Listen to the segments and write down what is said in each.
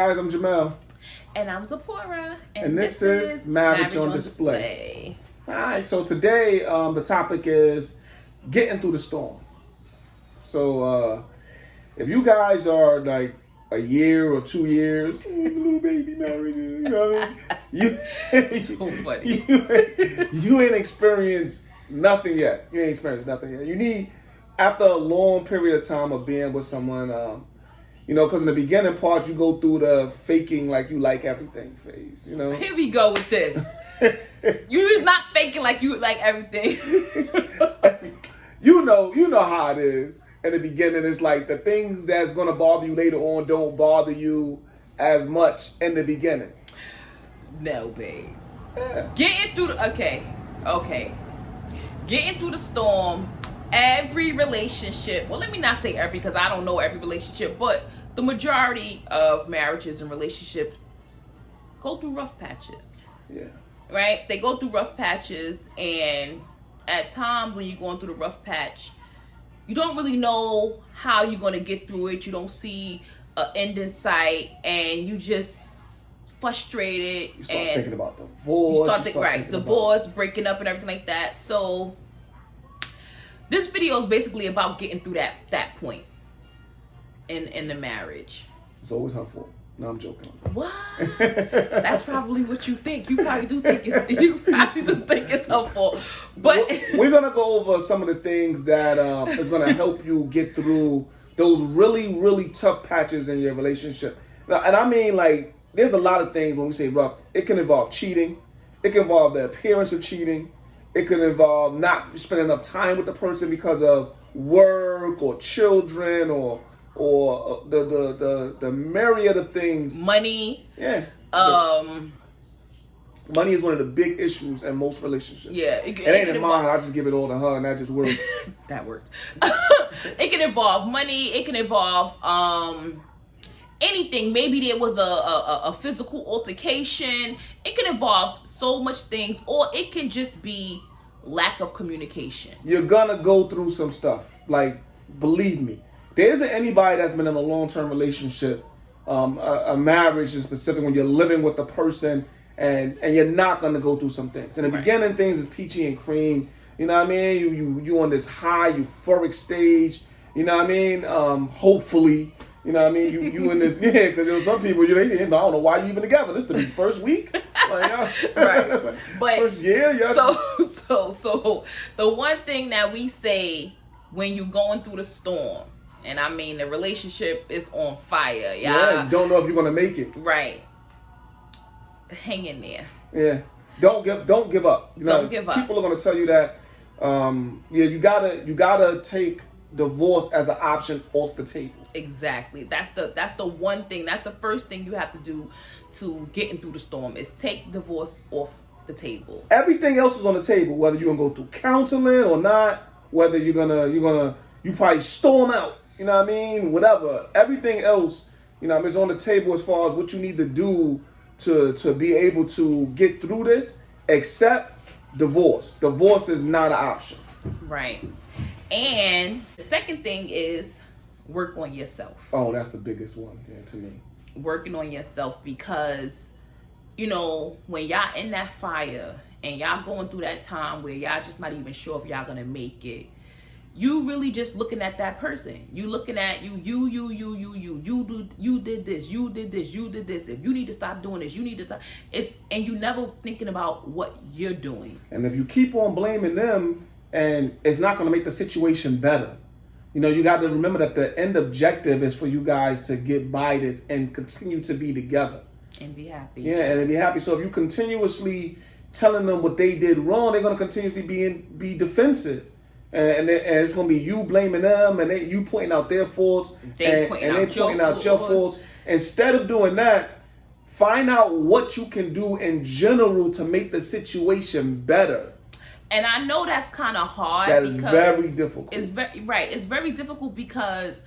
Guys, I'm Jamel. And I'm Zipporah. And this is Marriage on Display. Alright, so today the topic is getting through the storm. So if you guys are like a year or 2 years, little baby married, you know what I mean? So funny. You ain't experienced nothing yet. You ain't experienced nothing yet. You need, after a long period of time of being with someone, because in the beginning part, you go through the faking like you like everything phase, Here we go with this. You're just not faking like you like everything. You know how it is. In the beginning, it's like the things that's going to bother you later on don't bother you as much in the beginning. No, babe. Yeah. Getting through the... Okay. Getting through the storm, every relationship... Well, let me not say every, because I don't know every relationship, but the majority of marriages and relationships go through rough patches. Yeah. Right? They go through rough patches, and at times when you're going through the rough patch, you don't really know how you're going to get through it. You don't see an end in sight, and you just frustrated. You start thinking about divorce. Divorce, breaking up, and everything like that. So this video is basically about getting through that point in the marriage. It's always her fault. No, I'm joking. What? That's probably what you think. You probably do think it's helpful. But we're gonna go over some of the things that is gonna help you get through those really, really tough patches in your relationship. Now, and I mean, like, there's a lot of things when we say rough. It can involve cheating. It can involve the appearance of cheating. It can involve not spending enough time with the person because of work or children or the myriad of things. Money. Yeah. Money is one of the big issues in most relationships. Yeah. It ain't in mine. I just give it all to her, and that just works. That works. It can involve money. It can involve anything. Maybe there was a physical altercation. It can involve so much things, or it can just be lack of communication. You're gonna go through some stuff. Like, believe me. There isn't anybody that's been in a long-term relationship, a marriage in specific, when you're living with a person and you're not going to go through some things. In the beginning, things is peachy and cream. You know what I mean? You on this high, euphoric stage. You know what I mean? Hopefully, you know what I mean? You in this, because there were some people, I don't know why you even together. This is the first week? Like, right. But first year? Yeah. So the one thing that we say when you're going through the storm, and I mean, the relationship is on fire. Yeah, you don't know if you're gonna make it. Right. Hang in there. Yeah. Don't give up. Don't give up. People are gonna tell you that. You gotta take divorce as an option off the table. Exactly. That's the one thing. That's the first thing you have to do to getting through the storm is take divorce off the table. Everything else is on the table. Whether you're gonna go through counseling or not. Whether you probably storm out. You know what I mean? Whatever. Everything else, is on the table as far as what you need to do to be able to get through this, except divorce. Divorce is not an option. Right. And the second thing is work on yourself. Oh, that's the biggest one, to me. Working on yourself because, when y'all in that fire and y'all going through that time where y'all just not even sure if y'all gonna make it, you really just looking at that person. You looking at you did this, you did this. If you need to stop doing this, you need to stop. And you never thinking about what you're doing. And if you keep on blaming them, and it's not going to make the situation better. You got to remember that the end objective is for you guys to get by this and continue to be together. And be happy. Yeah, and be happy. So if you continuously telling them what they did wrong, they're going to continuously be defensive. And it's going to be you blaming them, and you pointing out their faults, they pointing out your faults. Instead of doing that, find out what you can do in general to make the situation better. And I know that's kind of hard. That is very difficult. It's very difficult because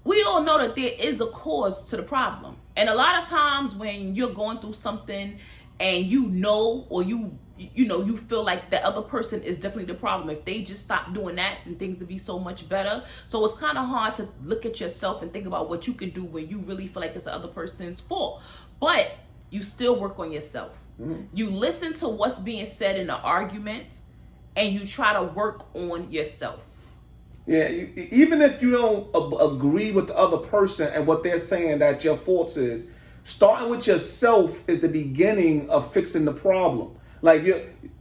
we all know that there is a cause to the problem. And a lot of times when you're going through something and or you you feel like the other person is definitely the problem. If they just stop doing that, then things would be so much better. So it's kind of hard to look at yourself and think about what you can do when you really feel like it's the other person's fault. But you still work on yourself. You listen to what's being said in the arguments, and you try to work on yourself. Yeah, even if you don't agree with the other person and what they're saying that your fault is, starting with yourself is the beginning of fixing the problem. Like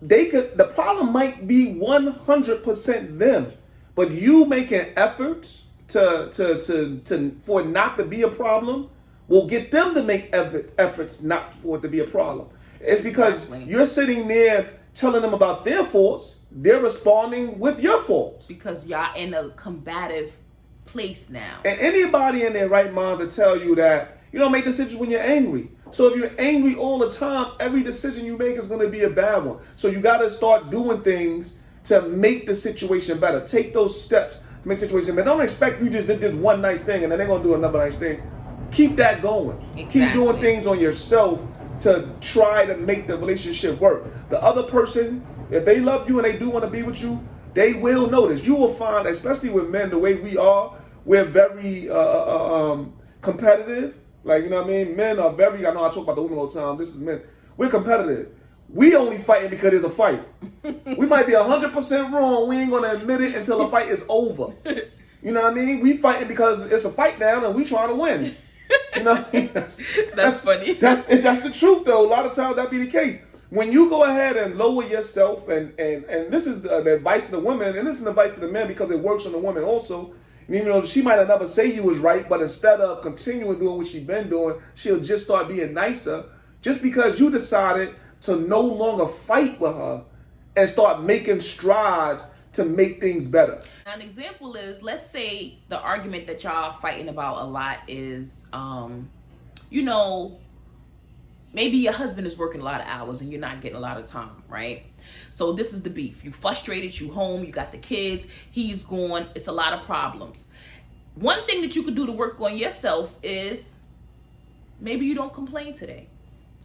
the problem might be 100% them, but you making efforts to for it not to be a problem will get them to make efforts not for it to be a problem. It's because you're sitting there telling them about their faults. They're responding with your faults. Because y'all in a combative place now. And anybody in their right mind to tell you that you don't make decisions when you're angry. So if you're angry all the time, every decision you make is going to be a bad one. So you got to start doing things to make the situation better. Take those steps to make the situation better. Don't expect you just did this one nice thing and then they're going to do another nice thing. Keep that going. Exactly. Keep doing things on yourself to try to make the relationship work. The other person, if they love you and they do want to be with you, they will notice. You will find, especially with men, the way we are, we're very competitive. Like, you know what I mean? Men are very, I know I talk about the women all the time. This is men. We're competitive. We only fighting because there's a fight. We might be 100% wrong. We ain't going to admit it until the fight is over. You know what I mean? We fighting because it's a fight now and we trying to win. You know what I mean? That's funny. That's the truth, though. A lot of times that be the case. When you go ahead and lower yourself, and this is the advice to the women, and this is the advice to the men because it works on the women also. You know, she might have never say you was right, but instead of continuing doing what she's been doing, she'll just start being nicer. Just because you decided to no longer fight with her and start making strides to make things better. Now, an example is, let's say the argument that y'all fighting about a lot is, maybe your husband is working a lot of hours and you're not getting a lot of time, right? So this is the beef. You frustrated, you home, you got the kids, he's gone. It's a lot of problems. One thing that you could do to work on yourself is maybe you don't complain today.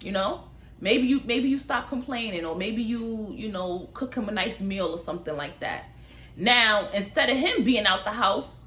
You know? Maybe you stop complaining, or maybe you cook him a nice meal or something like that. Now, instead of him being out the house,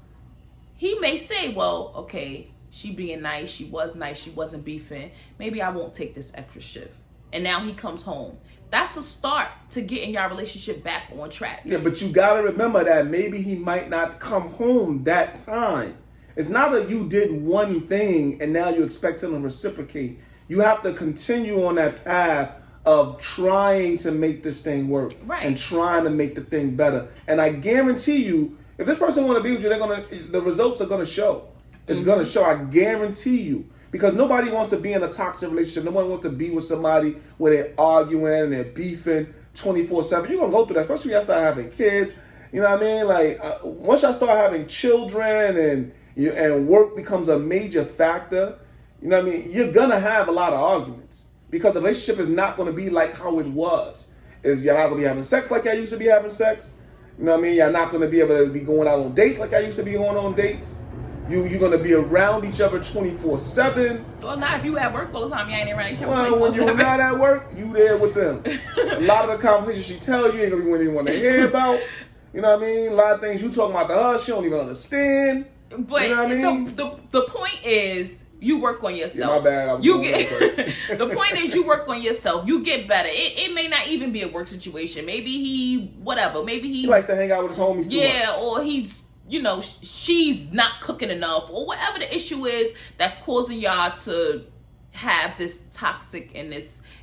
he may say, well, okay, she being nice, she was nice, she wasn't beefing. Maybe I won't take this extra shift. And now he comes home. That's a start to getting your relationship back on track. Yeah, but you got to remember that maybe he might not come home that time. It's not that you did one thing and now you expect him to reciprocate. You have to continue on that path of trying to make this thing work. Right. And trying to make the thing better. And I guarantee you, if this person want to be with you, the results are going to show. It's going to show. I guarantee you. Because nobody wants to be in a toxic relationship. Nobody wants to be with somebody where they're arguing and they're beefing 24/7. You're going to go through that, especially when you start having kids. You know what I mean? Like, once I start having children and work becomes a major factor, you know what I mean? You're going to have a lot of arguments. Because the relationship is not going to be like how it was. You're not going to be having sex like I used to be having sex. You know what I mean? You're not going to be able to be going out on dates like I used to be going on dates. You're going to be around each other 24/7. Well, not if you at work all the time. You ain't around each other 24/7. Well, when you're not at work, you there with them. A lot of the conversations she tell you ain't going to be what you want to hear about. You know what I mean? A lot of things you talking about to her, she don't even understand. But you know what I mean? the point is, you work on yourself. Yeah, my bad. The point is, you work on yourself. You get better. It may not even be a work situation. Maybe he likes to hang out with his homies too much. Yeah, or he's, she's not cooking enough, or whatever the issue is that's causing y'all to have this toxic and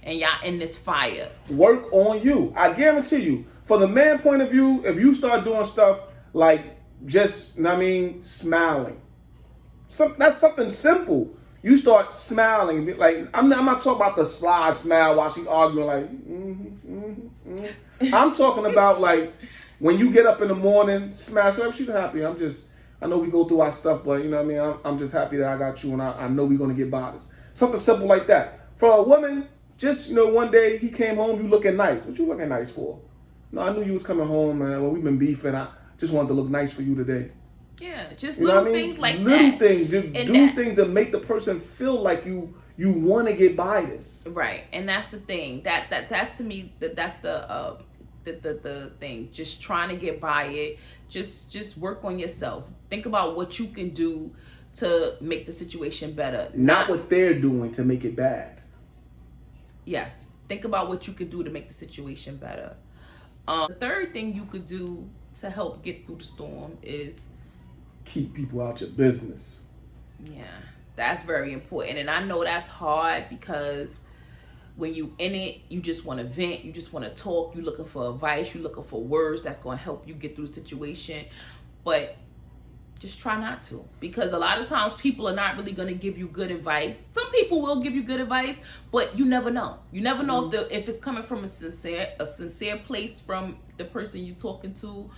y'all in this fire. Work on you. I guarantee you, for the man point of view, if you start doing stuff like just, smiling. That's something simple. You start smiling. Like, I'm not talking about the sly smile while she's arguing like, I'm talking about like, when you get up in the morning, smile. So she's happy. I know we go through our stuff, but you know what I mean? I'm just happy that I got you and I know we're going to get by this. Something simple like that. For a woman, just, one day he came home, you looking nice. What you looking nice for? No, I knew you was coming home, man. Well, we've been beefing. I just wanted to look nice for you today. Yeah, just You know little what I mean? things like little that. things. Just And do that- things to make the person feel like you want to get by this. Right, and that's the thing. That's to me that's the thing. Just trying to get by it. Just work on yourself. Think about what you can do to make the situation better. Not what they're doing to make it bad. Yes. Think about what you could do to make the situation better. The third thing you could do to help get through the storm is Keep people out your business. yeah, that's very important. And I know that's hard because when you in it, you just want to vent, you just want to talk, you're looking for advice, you're looking for words that's going to help you get through the situation. But just try not to, because a lot of times people are not really going to give you good advice. Some people will give you good advice, but you never know. You never know if it's coming from a sincere place from the person you're talking to.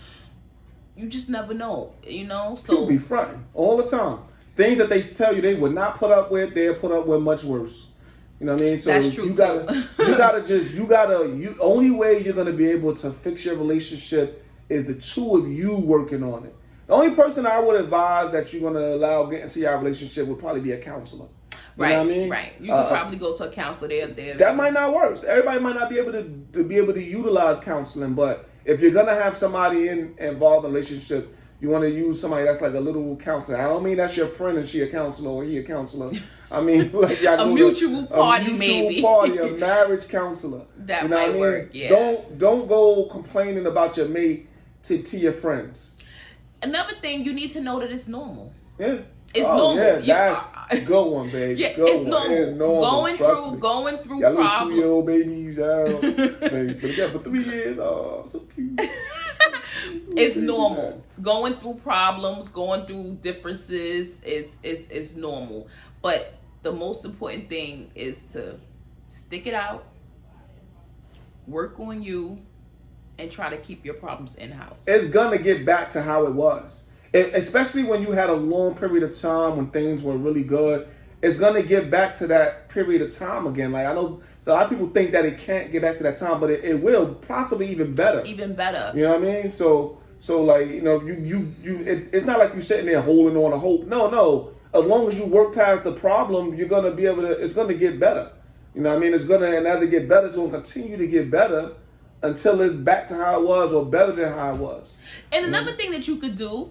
You just never know, you know. So People be fronting all the time. Things that they tell you they would not put up with, they'll put up with much worse. You know what I mean? So That's true, you only way you're gonna be able to fix your relationship is the two of you working on it. The only person I would advise that you're gonna allow get into your relationship would probably be a counselor. You right, know what I mean? right. You could probably go to a counselor there. That might not work. Everybody might not be able to utilize counseling, but if you're gonna have somebody involved in a relationship, you want to use somebody that's like a little counselor. I don't mean that's your friend and she a counselor or he a counselor. I mean like y'all a mutual party, maybe. A marriage counselor. That you know might what I mean? work. Yeah. Don't go complaining about your mate to your friends. Another thing, you need to know that it's normal. Yeah. It's normal. Yeah, that's a good one, babe. Yeah, good it's one. normal. It's normal. Trust me. Going through Y'all little problems. 2-year-old babies, y'all. But again, for 3 years, oh, so cute. It's normal. Going through problems, going through differences is normal. But the most important thing is to stick it out, work on you, and try to keep your problems in-house. It's gonna get back to how it was. Especially when you had a long period of time when things were really good. It's gonna get back to that period of time again. Like I know a lot of people think that it can't get back to that time, but it will, possibly even better. Even better. You know what I mean? So like, you know, it's not like you sitting there holding on to hope. No. As long as you work past the problem, you're gonna be able to. It's gonna get better. You know what I mean? And as it get better, it's gonna continue to get better until it's back to how it was or better than how it was. And another thing that you could do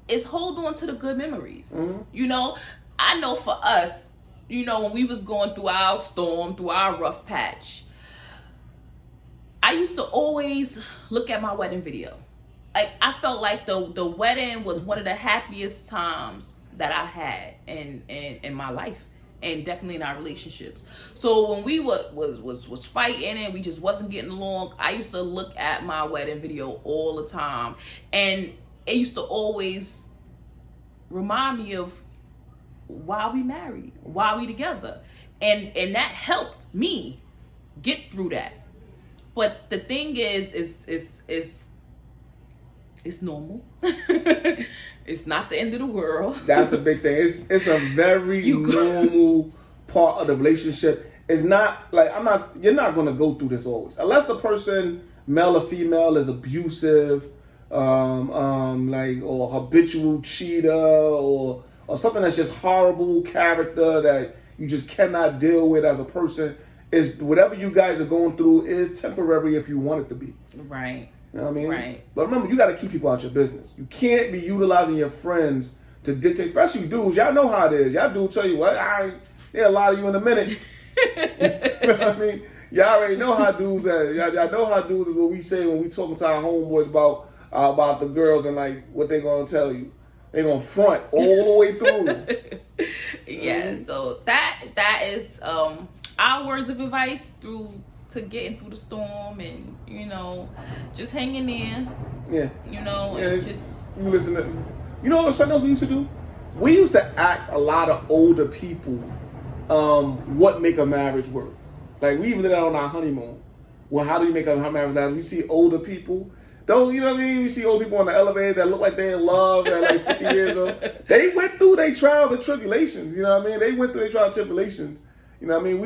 is hold on to the good memories. Mm-hmm. You know, I know for us, you know, when we was going through our storm, through our rough patch, I used to always look at my wedding video. Like I felt like the wedding was one of the happiest times that I had in my life, and definitely in our relationships. So when we was fighting and we just wasn't getting along, I used to look at my wedding video all the time, and it used to always remind me of why we married, why we together, and that helped me get through that. But the thing is it's normal. It's not the end of the world. That's the big thing. It's a very normal part of the relationship. It's not like you're not gonna go through this always. Unless the person, male or female, is abusive, like or habitual cheater or something that's just horrible character that you just cannot deal with as a person. Is whatever you guys are going through is temporary if you want it to be. Right. You know what I mean? Right. But remember, you got to keep people out your business. You can't be utilizing your friends to dictate, especially dudes. Y'all know how it is. Y'all dudes tell you, what, they'll lie to you in a minute. You know what I mean? Y'all already know how dudes are. Y'all know how dudes is what we say when we talking to our homeboys about the girls and like what they going to tell you. They going to front all the way through. Yeah, so that is our words of advice to getting through the storm, and you know, just hanging in. Yeah. You know, Yeah, and just you listen to. You know what something else we used to do? We used to ask a lot of older people what make a marriage work. Like we even did that on our honeymoon. Well, how do you make a marriage work? We see older people. Don't you know what I mean? We see old people on the elevator that look like they're in love. They're like 50 years old. They went through their trials and tribulations. You know what I mean? They went through their trials and tribulations. You know what I mean?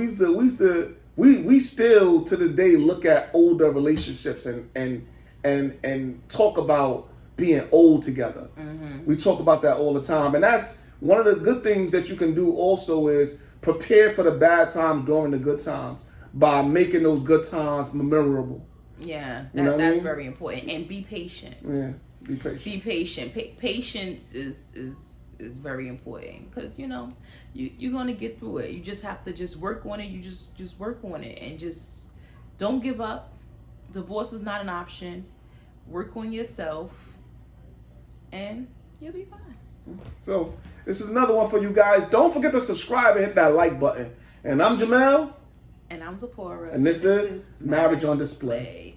We still to this day look at older relationships and talk about being old together. We talk about that all the time. And that's one of the good things that you can do also is prepare for the bad times during the good times by making those good times memorable. Yeah, You know what I that's mean? very important. And be patient. Yeah, be patient. Be patient. Patience is very important because you're gonna get through it. You just have to just work on it. You just work on it and just don't give up. Divorce is not an option. Work on yourself, and you'll be fine. So this is another one for you guys. Don't forget to subscribe and hit that like button. And I'm Jamel. And I'm Zipporah. And this is Marriage on Display.